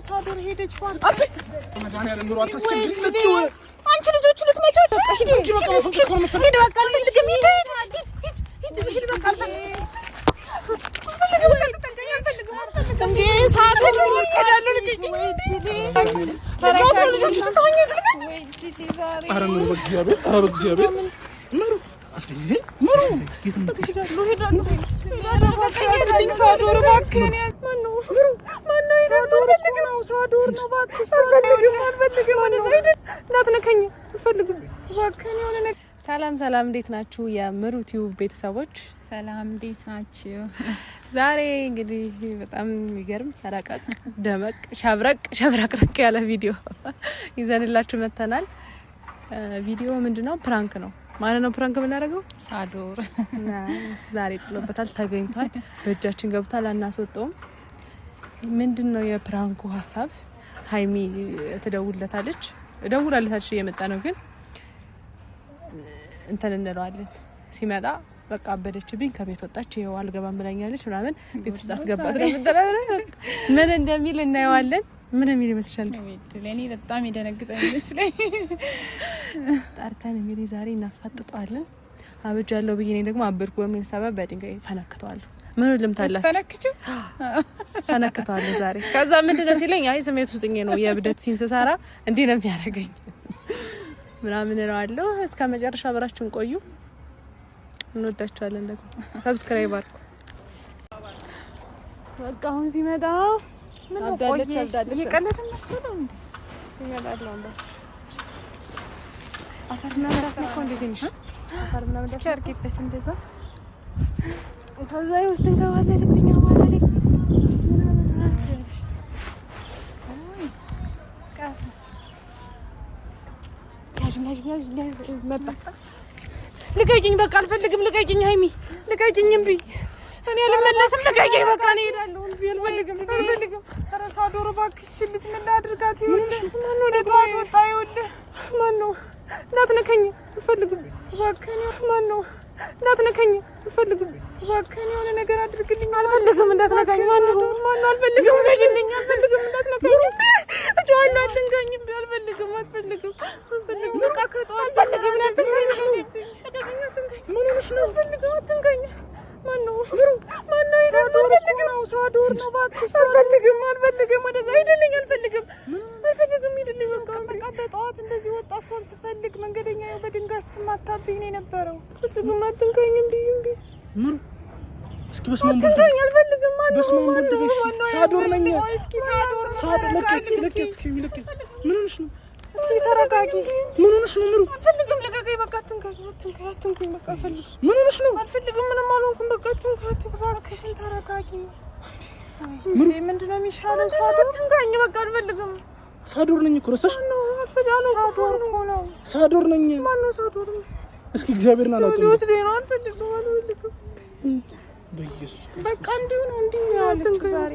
ሳዶር ሄደች ባንክ መዳን ያለ ኑሮ አታስቸግሪ አንቺ ልጆቹ ልትመቻቸው ሂድ በቃ ፈንክስ ኮር መፈለግ ሂድ በቃ ልጅም ሂድ በቃ እንዴ ሳዶር ሄዳሉ ልጅ ተራካሉ ልጆቹ ተታወኝ ወይ ዲዲ ዛሬ አረ ኑሮ በእግዚአብሔር ኑሮ ምሩ ጌትም ሄዳሉ ሳዶር እባክህ ማነው ሳዶር ነው እባክህ አልፈልግም ማለት አይደል እንዳትነካኝ አልፈልግም እባክህ የሆነ ነገር ሰላም እንዴት ናችሁ የምሩ ቲዩብ ቤተሰቦች ሰላም እንዴት ናችሁ ዛሬ እንግዲህ በጣም የሚገርም ረቀቅ ደመቅ ሸብረቅ ያለ ቪዲዮ ይዘንላችሁ መተናል ቪዲዮ ምንድነው ፕራንክ ነው ማለት ነው ፕራንክ የምናደርገው ሳዶር ዛሬ ጥሎበታል ተገኝቷል በእጃችን ገብቷል አናስወጣውም ምንድነው የፕራንኩ ሐሳብ ሃይሚ ተደውላለታለች እየመጣ ነው ግን እንትን እንለዋለን ሲመጣ በቃ አበደችብኝ ከቤት ወጣች ይሄው አልገባም ብላኛለች ምናምን ቤት ውስጥ አስገባት ምን እንደሚል እናየዋለን ምን የሚል ይመስልሻል ለኔ በጣም ይደነግጣል ይመስለኝ ጣርታን እንግዲህ ዛሬ እናፋጥጣለን አብጃለሁ ብዬ ነኝ ደግሞ አበድኩ በሚል ሰበብ በድንጋይ ፈነክተዋለሁ ምን ልምታላችሁ ፈነክተዋለሁ ዛሬ ከዛ ምንድነው ሲለኝ አይ ስሜት ውስጥኝ ነው የብደት ሲንሰሳራ እንዴ ነው የሚያደርገኝ ምናምን ነው አለው እስከ መጨረሻ አብራችሁን ቆዩ እንወዳችኋለን ደግሞ ሰብስክራይብ አድርጉ በቃ አሁን ሲመጣ ምን ቆየ ይቀለድ መስለው እንዴ ይመጣል አንባ አፈርና መስኮ እንዴትንሽ አፈርና መዳሽ አርቂበት እንደዛ ታዛይ ውስጥ እንገባለልብኛ ማለት ነው መጣ ልቀቂኝ በቃ አልፈልግም ልቀቂኝ ሃይሚ ልቀቂኝ እምቢ እኔ አልመለስም ልቀቂኝ በቃ እኔ እሄዳለሁ አልፈልግም ኧረ ሳዶር እባክሽ ልጅ ምን ላድርጋት ይኸውልህ ማነው ለጧት ወጣ ይኸውልህ ማነው እንዳትነካኝ አልፈልግም እባክህ ማነው እንዳትነካኝ አልፈልግም እባክህ የሆነ ነገር አድርግልኝ አልፈልግም እንዳትነካኝ ማነው አልፈልግም ዘይልኝ አልፈልግም እንዳትነካኝ እጫዋለሁ አትንካኝ አልፈልግም በቃ ከጧት አልፈልግም እንዳትነካኝ ምን ሆነሽ ነው አልፈልግም አትንካኝ ማነው ነው ሳዶር ነው እባክሽ አልፈልግም ወደዛ ሄድልኝ አልፈልግም ሄድልኝ በቃ በጠዋት እንደዚህ ወጣ እሷን ስፈልግ መንገደኛ ያው በድንጋይ ስትማታብኝ ነው የነበረው አልፈልግም አትንካኝ እምቢ ምን እስኪ በስማም አትንካኝ አልፈልግም ማነው ሳዶር ነኝ እስኪ ሳዶር ለከት ምን ሆነሽ ነው እስኪ ተረጋጊ ምን ሆነሽ ነው ምሩ አልፈልግም ልቀቀኝ በቃ አትንካኝ በቃ አልፈልግም ምን ሆነሽ ነው አልፈልግም ምንም አልሆንኩም በቃ እባክሽን ተረጋጊ ምንድነው የሚሻለው ሳዶር አትንካኝ በቃ አልፈልግም ሳዶር ነኝ እኮ ረሳሽ ነው አልፈልግም ነው ሳዶር ነኝ ማነው ሳዶር እስኪ እግዚአብሔርን አላውቅም ወስደኝ ነው አልፈልግም በኢየሱስ በቃ እንዲሁ ነው ያለችው ዛሬ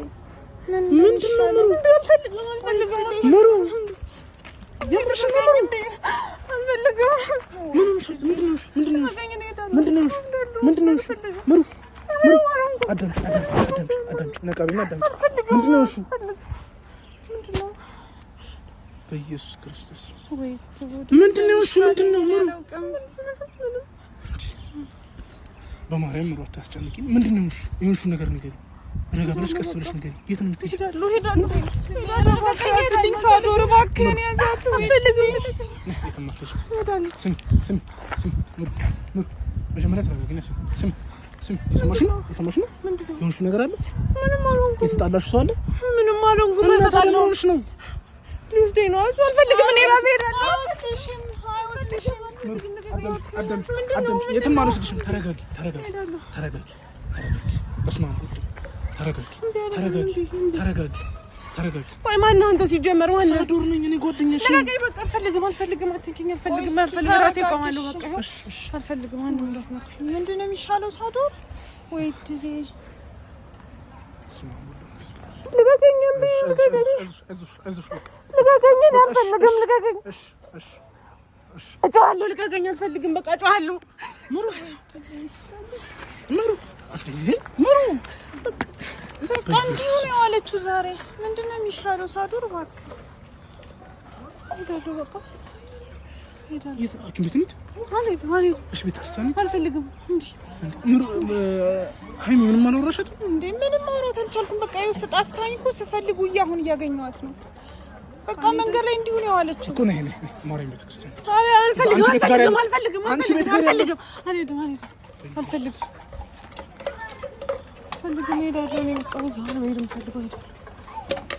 ምንድነው አልፈልግም ምሩ የምርሽ ነው አልፈልግም ምንድነው ምሩ አዳምጪ ነቃቢና አዳምጪ ምንድነው እሱ በኢየሱስ ክርስቶስ ምንድነው ምሩ በማርያም ምሩ አታስጨንቂ ምንድነው እሱ ይሁንሽ ነገር ንገሪኝ ረጋ ብለሽ ቀስ ብለሽ ንገሪኝ የት ነው የምትሄጂው ሄዳለሁ ሳዶር እባክህ እኔ ያዛት ስም ምሩ መጀመሪያ ተረጋግና ስም የሰማሽ ነው የሆንሽ ነገር አለ ምንም አልሆንኩም የተጣላሽ ሰው አለ ምንም አልሆንኩም እና ታዲያ ምን ሆነሽ ነው ልውስደኝ ነው አልፈልግም እኔ ራሴ ሄዳለሁ አይወስድሽም አዳምጪ የትም አልወስድሽም ተረጋጊ በስመ አብ ተረጋጊ ቆይ ማን ነው አንተ ሲጀመር ማን ነው ሳዶር ነኝ እኔ ጓደኛሽ ነኝ በቃ አልፈልግም አትንኪኝ አልፈልግም ራሴ ቆማለሁ በቃ አልፈልግም አንዱ እንዳትነካሽ ምንድነው የሚሻለው ሳዶር ወይ ድሬ ልቀቀኝ እጮሃለሁ ልቀቀኝ አልፈልግም በቃ እጮሃለሁ ምሩ እንዲሁ ነው ያለችው ዛሬ። ምንድነው የሚሻለው? ሳዶር እባክህ ሄዳለሁ። በቃ ሄዳለሁ። የት ሐኪም ቤት እንሂድ? አልሄድም። እሺ ቤተክርስቲያን አልፈልግም። ሀይሚ ምንም አልወራሻትም እንዴ? ምንም ማውራት አልቻልኩም። በቃ ይኸው ስጣፍታኝ እኮ ስፈልጉ አሁን እያገኘኋት ነው። በቃ መንገድ ላይ እንዲሁ ነው ያለችው እኮ ነው። ማርያም ቤተክርስቲያን አልፈልግም። አንቺ ቤት ጋር አልፈልግም። ሄዳለሁ። እኔ በቃ ዛሬ መሄድ የምፈልገው ሄዳለሁ።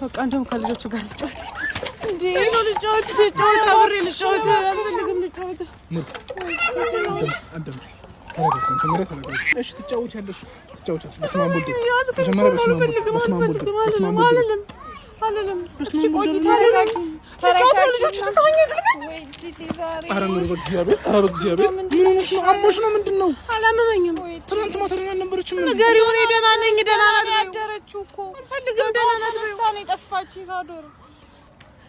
በቃ እንደውም ከልጆቹ ጋር ልጫወት እንዴ? ልጫወት አብሬ ልጫወት። አልፈልግም ልጫወት። እሺ ትጫወቻለሽ። በስመ አብ ወልድ መጀመሪያ በስመ አብ ወልድ አለለም። እስኪ ቆይ ተረጋጊ። ልጆቹ ተታወኝ ወይ ዲሊ ዛሬ ኧረ በእግዚአብሔር ምን ሆነሽ ነው? አሞሽ ነው? ምንድን ነው? አላመመኝም። ትናንት ማታ ደህና አልነበረችም? ነገር ይሁን ደህና ነኝ። ደህና ናት ያደረችው እኮ። አልፈልግም። ደህና ናት። ደስታ ነው የጠፋችኝ። ሳዶር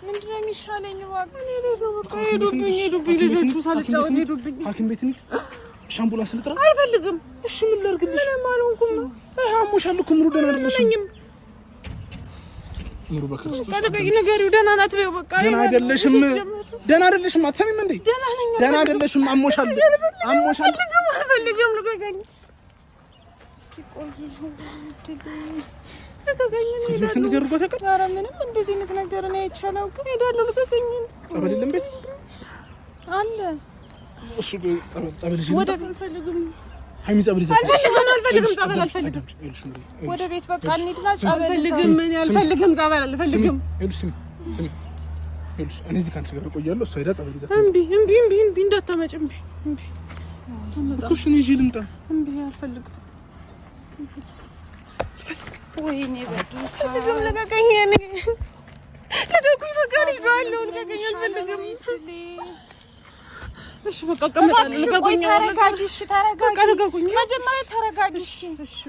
ምንድን ነው የሚሻለኝ? እባክህ ሄዱብኝ ልጆቹ ሳልጫወት ሄዱብኝ። ሐኪም ቤት እንሂድ። አምቡላንስ ልጥራ? አልፈልግም። እሺ ምን ላድርግልሽ? ምንም አልሆንኩም። አሞሻል እኮ ምሩ። ደህና አይደለሽም ምሩ። በክርስቶስ ንገሪው። ደህና ናት በይው። በቃ ደህና አይደለሽም። አትሰሚም እንዴ? ደህና አይደለሽም። አሞሻል። አልፈልግም። ልቀቀኝ። እስኪ ቆይ ልቀቀኝ። ከዚህ በፊት እንደዚህ አድርጎ ታውቃለህ? ኧረ ምንም እንደዚህ አይነት ነገር ነው አይቻለው። ግን ሄዳለሁ። ልቀቀኝ። ጸበል የለም ቤት አለ። እሺ ጸበል ወደ ቤት ፈልግም። ሀይሚ ጸበል ይዘሽ አልፈልግም። ጸበል አልፈልግም። ወደ ቤት በቃ እንሂድና ጸበል አልፈልግም። ጸበል አልፈልግም። ስሚ እኔ እዚህ ካንቺ ጋር እቆያለሁ። እሷ ሄዳ ጸበል ይዘሽ እምቢ እንዳታመጭ። እምቢ እኮ እሺ እኔ ይዤ ልምጣ። እምቢ አልፈልግም። ወይኔ በጌታ ልቀቀኝ። በቃ ሄዳለሁ። ልቀቀኝ። አልፈልግም። እሺ በቃ እቀመጣለሁ። ልቀቁኝ። ተረጋጊ። እሺ ተረጋጊ። መጀመሪያ ተረጋጊ። እሺ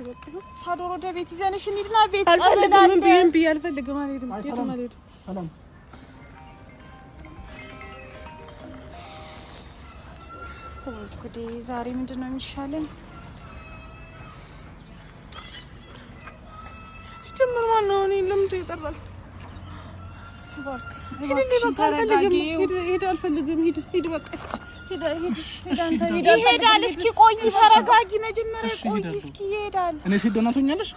በቃ ሳዶር ወደ ቤት ይዘንሽ እንሂድና ቤት ጸበላለን። እምቢ አልፈልግም። አልሄድም። ሰላም ጉዴ። ዛሬ ምንድን ነው የሚሻለኝ? ሲጀምር ማነው እኔ ለምንድን ነው የጠራል? ሂድ። አልፈልግም። ሂድ በቃ ይሄዳል። እስኪ ቆይ ተረጋጊ። መጀመሪያ ቆይ እስኪ ይሄዳል። እኔ ሴት ደህና ትሆኛለሽ?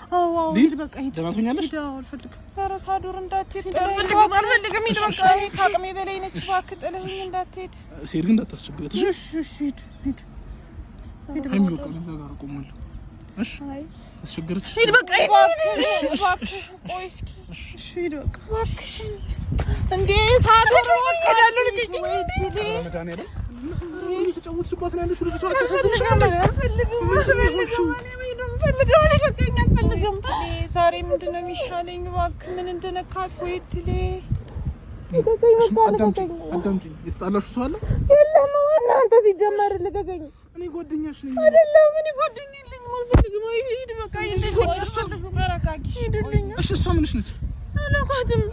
ሂድ በቃ ሂድ። ደህና ትሆኛለሽ? አልፈልግም። ኧረ ሳዶር እንዳትሄድ። አልፈልግም። ሂድ በቃ ከአቅሜ በላይ ነች። እባክህ ጥለኸኝ እንዳትሄድ። ሴት ግን እንዳታስቸግረት። እሺ ሂድ። ሀይሚ በቃ እዛ ጋር እቆማለሁ። እሺ አስቸገረች። ሂድ በቃ እባክህ ቆይ እስኪ። እሺ ሂድ በቃ እባክሽን። እንዴ ሳዶር ሄዳለሁ። ልጅ ወይ ዲሊ ተጫወትሽባት ነው ያለሽው። ልጅቷ አታሳዝንሽም? አልፈልግም። ዛሬ ምንድን ነው የሚሻለኝ? እባክህ ምን እንደነካት ወይ ዲሊ አዳምጪኝ። የተጣላሽው ሰው አለ? የለም። እናንተ ሲጀመር ልቀቀኝ። እኔ ጓደኛሽ ነኝ። አይደለም እኔ ጓደኛ የለኝም። አልፈልግም። ሂድ በቃ እሺ እሷ ምንሽ ነች? አላውቃትም።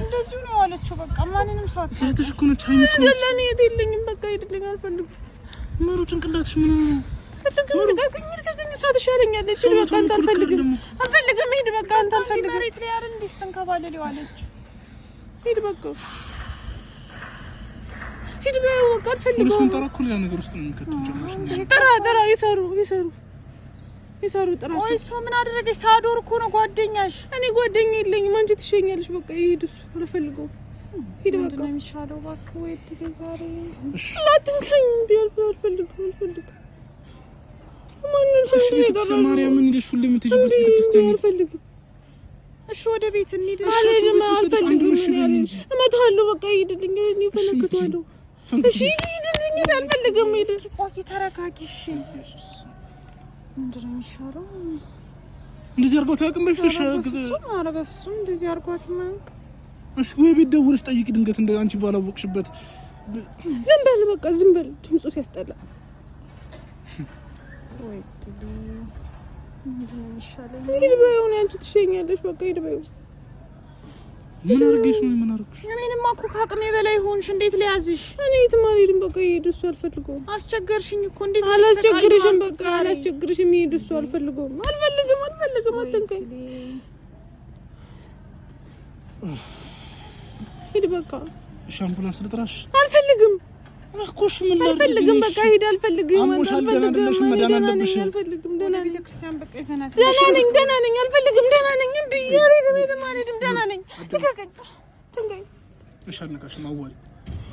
እንደዚሁ ነው ያለችው። በቃ ማንንም ሰው እህትሽ እኮ ነች። ሀይሚ እኮ ነች። ለኔ እህት የለኝም። በቃ ሂድልኝ። አልፈልግም። ምሩ ጭንቅላትሽ ምን ነው? ልቀቀኝ። እሷ ትሻለኛለች። በቃ አንተ አልፈልግም። ሂድ በቃ አንተ አልፈልግም። መሬት ላይ አይደል እንዴ ስትንከባለል የዋለችው? ሂድ በቃ ሂድ በቃ አልፈልግም። ሁሉም ተራኩ ሌላ ነገር ውስጥ ነው የሚከተው። ጥራ ይሰሩ ጥራ። ቆይ እሷ ምን አደረገች? ሳዶር እኮ ነው ጓደኛሽ። እኔ ጓደኛ የለኝም። አንቺ ትሸኛለሽ። በቃ ይሄድ። እሱ አልፈልገውም። ሂድ በቃ ነው የሚሻለው። እባክህ ወይ ትዴ ዛሬ ላትንከኝ። አልፈልግም። ማርያምን ሄደሽ ሁሌ የምትሄጂበት ቤተክርስቲያን አልፈልግም። እሺ ወደ ቤት እንሂድ። አልፈልግም። እመታለሁ። በቃ ሂድልኝ። እኔ ፈነክቷለሁ። እሺ ሂድልኝ። አልፈልግም። እስኪ ቆይ ተረጋጊ። እሺ ምንድን ነው የሚሻለው? እንደዚህ አድርጓት አያውቅም በፊት? ኧረ በፍፁም እንደዚህ አድርጓት የማያውቅ። እሺ ወይ ቤት ደውለሽ ጠይቂ። ድንገት እንደ አንቺ ባላወቅሽበት ዝም በል በቃ ዝም በል። ድምፁ ሲያስጠላ። ወይ ምንድን ነው የሚሻለው? ሂድ በይው። አንቺ ትሸኛለሽ። በቃ ሂድ በይው። ምን አርገሽ ነው? ምን አርገሽ? እኔንማ እኮ ከአቅሜ በላይ ሆንሽ። እንዴት ሊያዝሽ? እኔ ትማሪድም በቃ ይሄድ እሱ አልፈልገውም። አስቸገርሽኝ እኮ እንዴት አላስቸግርሽም? በቃ አላስቸግርሽም። ይሄድ እሱ አልፈልገውም። አልፈልግም። አትንከኝ። ሂድ በቃ። እሺ አምቡላንስ ልጥራሽ? አልፈልግም እኮ እሺ ምን ላድርግ? አልፈልግም በቃ ሂድ። አልፈልግም። አልፈልግም። መዳን አለብሽ። አልፈልግም። ደህና ነኝ። ቤተክርስቲያን በቃ ይዘናት ደህና ነኝ። አልፈልግም። ደህና ነኝ። እምቢ አልሄድም። ደህና ነኝ። ትንገኝ። እሺ አልነካሽም። አዋሪ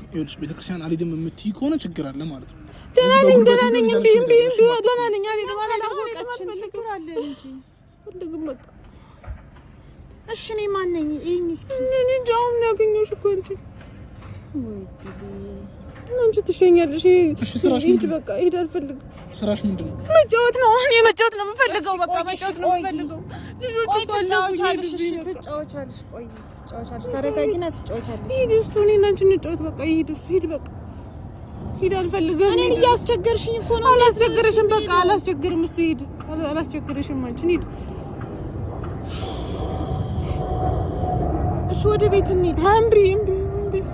ይኸውልሽ ቤተክርስቲያን አልሄድም የምትይ ከሆነ ችግር አለ ማለት ነው። ደህና ነኝ። እምቢ ደህና ነኝ። አልሄድም። አላወቀችን ችግር አለ እንጂ አልፈልግም በቃ። እሺ እኔ ማን ነኝ? ይሄን እስኪ እኔ ዳውን ያገኘሁሽ እኮ እንጂ አንቺ ትሸኛለሽ። እሺ ስራሽ ሂድ በቃ ሂድ። አልፈልግም። ስራሽ ምንድነው? መጫወት ነው። እኔ መጫወት ነው የምፈልገው። በቃ መጫወት ነው የምፈልገው። ልጆቹ ትጫወቻለሽ። እሺ ትጫወቻለሽ። ቆይ ትጫወቻለሽ። ተረጋጊና ትጫወቻለሽ። ሂድ እሱ እኔ እና አንቺ እንጫወት በቃ። ሂድ እሱ ሂድ በቃ ሂድ። አልፈልግም። እኔን እያስቸገርሽኝ እኮ ነው። አላስቸገርሽም በቃ አላስቸግርም። እሱ ሂድ። አላስቸግርሽም። አንቺ ሂድ እሺ። ወደ ቤት እንሂድ። እምቢ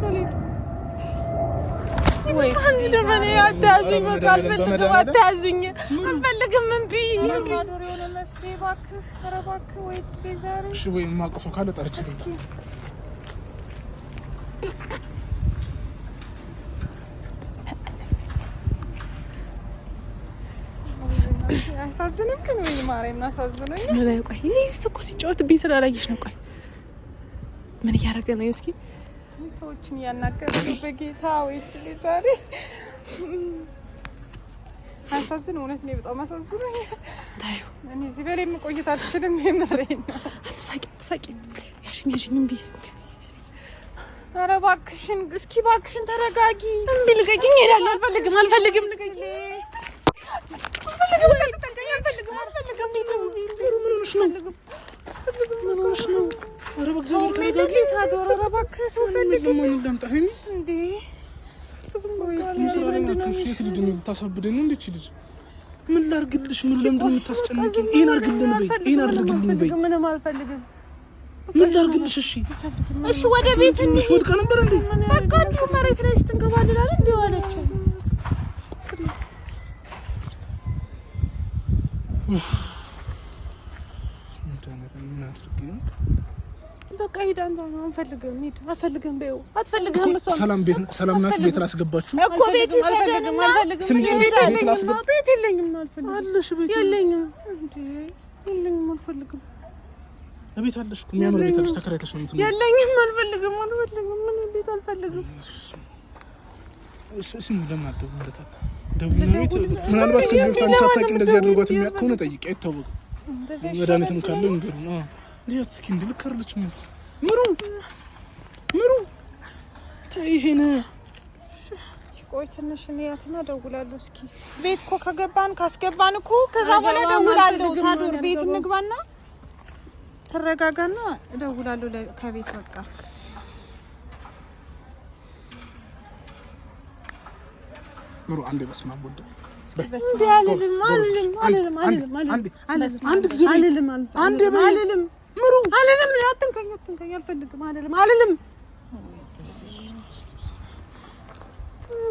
አልሄድም። ወይ ለምን ያታዙኝ? በቃ አልፈልግም። አታዙኝ። አልፈልግም። እምቢ ሳዶር የሆነ መፍትሄ እባክህ። ኧረ እባክህ ወይ ድሌ ዛሬ እሺ ወይ ማቆሶ ካለ ጠርቼ እስኪ አሳዝንም ግን ወይ ማርያም አሳዝነኝ። ምን ቆይ እኮ ሲጫወትብኝ ስላላየሽ ነው። ቆይ ምን እያደረገ ነው? እስኪ ሰዎችን እያናገረ ነው። በጌታ ወይ ድሌ ዛሬ አሳዝን። እውነት ነው በጣም አሳዝነኝ። ታዩ እኔ እዚህ በላይ መቆየት አልችልም። የምሬን ነው። አትሳቂ ያሽኝ እምቢ። ኧረ እባክሽን እስኪ እባክሽን ተረጋጊ። እምቢ ልቀቂኝ። እሄዳለሁ። አልፈልግም። ልቀቂኝ። ምን ሆነሽ ነው? ኧረ በእግዚአብሔር ተረጋጊ። ሳዶር ኧረ እባክህ ሰው ፈልግ። ምን እንዳምጣኸኝ እንዴ? ታሳብደኝ እንዴ? ልጅ ምን ላድርግልሽ? ምን ለምንድን ነው የምታስጨንቂኝ? ይሄን አድርግልን በይ። ምንም አልፈልግም። ምን ላድርግልሽ? እሺ ወደ ቤት እንሂድ። ወድቃ ነበር እንዴ? በቃ እንዲሁ መሬት ላይ ስትንከባለል አይደል እንዴ ዋለችው። በቃ ሂድ አንተ። አንፈልግም። ሂድ። አትፈልግም። እሷ ሰላም ናችሁ? ቤት ላስገባችሁ እኮ ቤት ይሰደድና ቤት የለኝም። አልፈልግም። አለሽ ቤት የለኝም። እንዴ የለኝም። አልፈልግም። ቤት አለሽ እኮ የሚያምር ቤት አለሽ። ተከራይተሽ ነው የምትኖሪው። የለኝም። አልፈልግም። ምን ቤት አልፈልግም። ስሙ ለምን አትደውልለታል? ደውልና ቤት ምናልባት ከዚህ በፊት አንቺ ሳታውቂ እንደዚህ አድርጓት የሚያውቅ ከሆነ ጠይቂ። አይታወቅም። መድኃኒትም ካለው እንገሩና እንዴት እስኪ እንድልከርልሽ ምሩ ታይሄነ እስኪ ቆይ ትንሽ እንያትና ደውላለሁ። እስኪ ቤት እኮ ካስገባን እኮ ከዛ በኋላ ደውላለሁ። ሳዶር ቤት እንግባና ተረጋጋና ደውላለሁ ከቤት በቃ ምሩ አንዴ በስማም ወደ አትንከኝ። አልፈልግም። አልልም።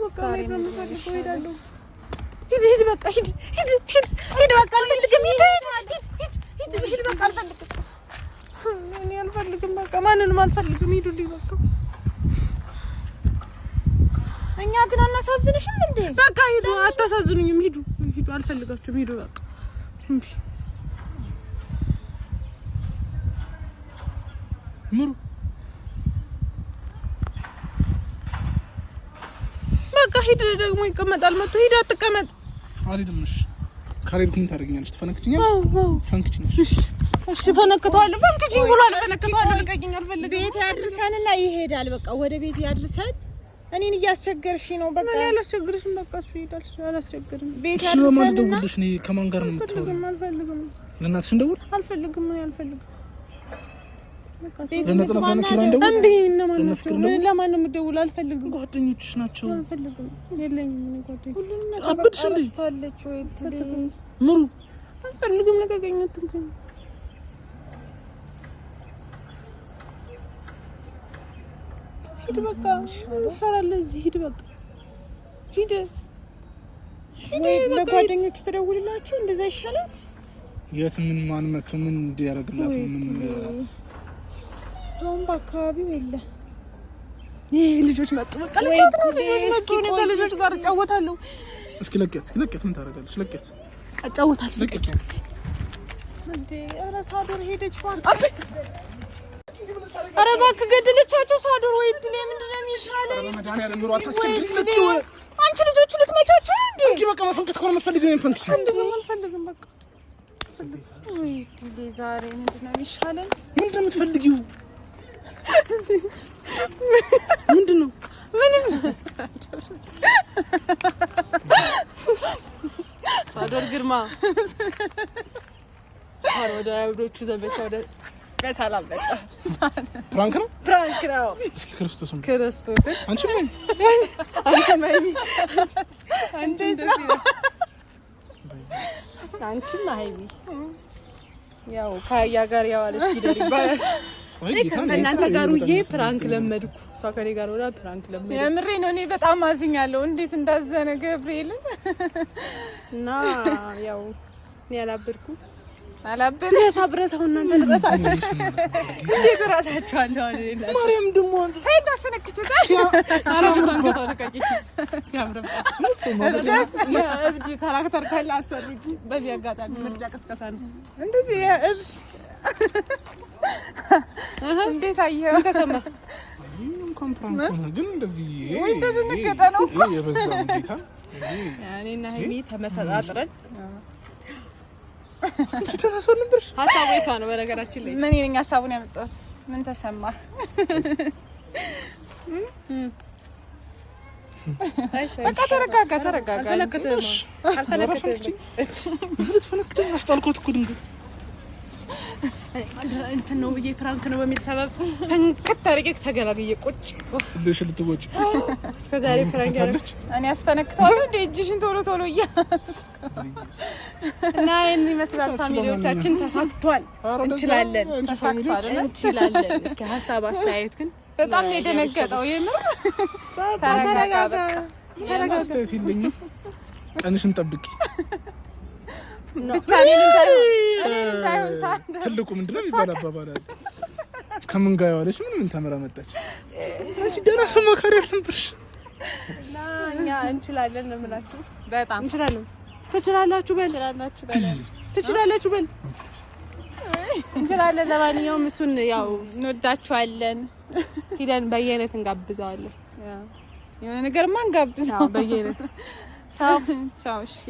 በቃ ሂድ በቃ ሂድ በቃ አልፈልግም። ሂድ በቃ አልፈልግም። እኔ አልፈልግም። በቃ ማንንም አልፈልግም። ሂዱልኝ በቃ። እኛ ግን አናሳዝንሽም እንዴ? በቃ ሂዱ። አታሳዝኑኝም። ሂዱ። አልፈልጋችሁም። ሂዱ በቃ እምቢ። ምሩ በቃ ሂድ። ደግሞ ይቀመጣል መጥቶ። ሂድ። አትቀመጥ። አልሄድም። እሺ ካልሄድኩ ምን ታደርጊኛለሽ? ትፈነክችኛለሽ? ፈንክችኛለሽ? እሺ ፈነክተዋለሁ። ፈንክችኝ ብሏል። ፈነክተዋለሁ። ልቀቂኝ። አልፈልግም። ቤት ያድርሰንና ይሄዳል። በቃ ወደ ቤት ያድርሰን። እኔን እያስቸገርሽኝ ነው። በቃ ምን አላስቸግርሽም። በቃ እሱ ይሄዳል። አላስቸግርም። ቤት ያድርሰንና እኔ ከማን ጋር ነው የምትወሪው? አልፈልግም። ለእናትሽ እንደውል? አልፈልግም። ምን አልፈልግም። ለነጽናት ነው እንደውል? እንዴ ለማን ነው የምትደውል? አልፈልግም። ጓደኞችሽ ናቸው። አልፈልግም። የለኝም። ምን ጓደኞች ሁሉንም ነገር አስተዋለች ወይ ምሩ? አልፈልግም። ልቀቀኝ። አትንከኝ። ሂድ በቃ እንሰራለን እዚህ ሂድ በቃ ሂድ ለጓደኞቹ ተደውልላችሁ እንደዛ ይሻላል የት ምን ማን መጥቶ ምን እንዲያረግላት ምን ሰውን በአካባቢው የለ ልጆች መጡ በቃ ልጆች ጋር እጫወታለሁ እስኪ ለቀት ምን ታረጋለሽ ለቀት እጫወታለሁ ለቀት እንዴ ኧረ ሳዶር ሄደች ማለት ኧረ እባክህ ገደለቻቸው ሳዶር ወይ ድል ምንድን ነው የሚሻለው በመድኃኒዓለም ኑሮ አታስቸግሪ አንቺ ልጆቹ ልትመቻቸው ነው እንዴ እንዴ በቃ መፈንከት ኮር መፈልግ ነው እንፈንክሽ አልፈልግም በቃ ወይ ድል ዛሬ ምንድን ነው የሚሻለው ምንድን ነው የምትፈልጊው ምንድን ነው ምንም ሳዶር ግርማ ወደ አይሁዶቹ ዘመቻ ወደ በሰላም በቃ ፕራንክ ነው እስኪ ክርስቶስን አንቺ ምን አንቺም ሃይሚ ያው ካያ ጋር ያዋለሽ ይደር ይባላል እናንተ ጋር ውዬ ፕራንክ ለመድኩ እሷ ከኔ ጋር ወራ ፕራንክ ለመድኩ የምሬ ነው እኔ በጣም አዝኛለሁ እንዴት እንዳዘነ ገብርኤልን እና ያው እኔ አላበደ ያሳብረሰው እናንተ ድረሳለሽ ይገራታችኋለሁ አይደል ማርያም ደሞ ታይዳፈነክቹ አራም ባንክ ተለቀቂሽ ሲያምርም እብድ ካራክተር ካለ አሰሩኝ በዚህ አጋጣሚ ምርጫ ቀስቀሳ ነው እንደዚህ እብድ እንዴት አየው ተሰማ ኮምፕራንክ ግን እንደዚህ ወይ እንደነገጠ ነው የበዛው ጌታ እኔና ሀይሚ ተመሰጣጥረን ተናሶን ነበር ሀሳቡ የሷ ነው በነገራችን ላይ ምን ይሄን ሀሳቡን ያመጣሁት ምን ተሰማ በቃ ተረጋጋ አልፈለከተም ልትፈነክተኝ አስጣልኩት እኮ ድንገት እንትን ነው ብዬ ፕራንክ ነው በሚል ሰበብ ፈንከት ታርጌ ተገላግዬ ቁጭ ልትወጪ እስከዛሬ ፕራንክ ያለች እኔ አስፈነክተዋለሁ እንደ እጅሽን ቶሎ እና ይሄን ይመስላል ፋሚሊዎቻችን ተሳክቷል እንችላለን እስኪ ሀሳብ አስተያየት ግን በጣም ነው የደነገጠው የምር ተረጋጋ አስተያየት የለኝም ቀንሽን ጠብቂ ብቻ እንዳይሆን ሳንደ ትልቁ ምንድነው ይባላል ከምን ጋር ያለች ምን ተመራ መጣች አንቺ ደራስ መከራ ያለብሽ እና እኛ እንችላለን ነው የምላችሁ በጣም እንችላለን ትችላላችሁ በል እንችላለን ለማንኛውም እሱን ያው እንወዳችኋለን ሄደን በየአይነት እንጋብዘዋለን የሆነ ነገርማ እንጋብዘው በየአይነት ቻው እሺ